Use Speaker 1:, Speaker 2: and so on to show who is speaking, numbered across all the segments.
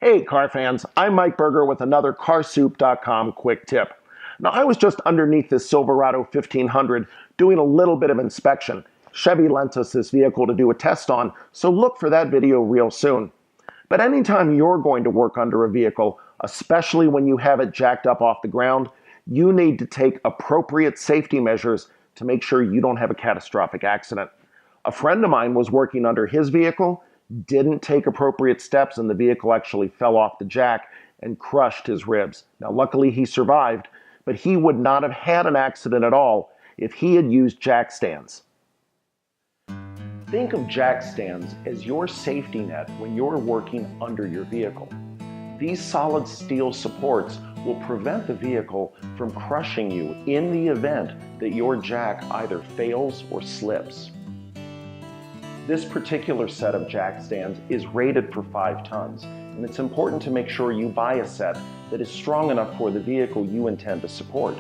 Speaker 1: Hey car fans, I'm Mike Berger with another CarSoup.com quick tip. Now I was just underneath this Silverado 1500 doing a little bit of inspection. Chevy lent us this vehicle to do a test on, so look for that video real soon. But anytime you're going to work under a vehicle, especially when you have it jacked up off the ground, you need to take appropriate safety measures to make sure you don't have a catastrophic accident. A friend of mine was working under his vehicle, didn't take appropriate steps, and the vehicle actually fell off the jack and crushed his ribs. Now, luckily he survived, but he would not have had an accident at all if he had used jack stands. Think of jack stands as your safety net when you're working under your vehicle. These solid steel supports will prevent the vehicle from crushing you in the event that your jack either fails or slips. This particular set of jack stands is rated for 5 tons, and it's important to make sure you buy a set that is strong enough for the vehicle you intend to support.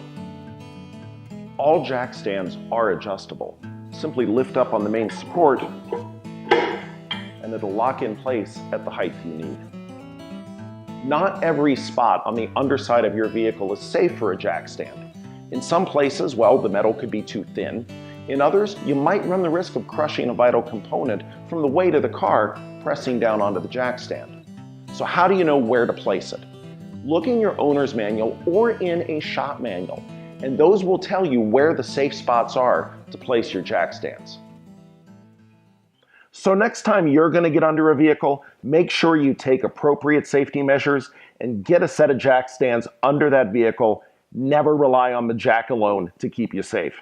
Speaker 1: All jack stands are adjustable. Simply lift up on the main support, and it'll lock in place at the height you need. Not every spot on the underside of your vehicle is safe for a jack stand. In some places, well, the metal could be too thin. In others, you might run the risk of crushing a vital component from the weight of the car pressing down onto the jack stand. So how do you know where to place it? Look in your owner's manual or in a shop manual, and those will tell you where the safe spots are to place your jack stands. So next time you're going to get under a vehicle, make sure you take appropriate safety measures and get a set of jack stands under that vehicle. Never rely on the jack alone to keep you safe.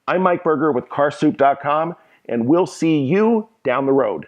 Speaker 1: I'm Mike Berger with CarSoup.com, and we'll see you down the road.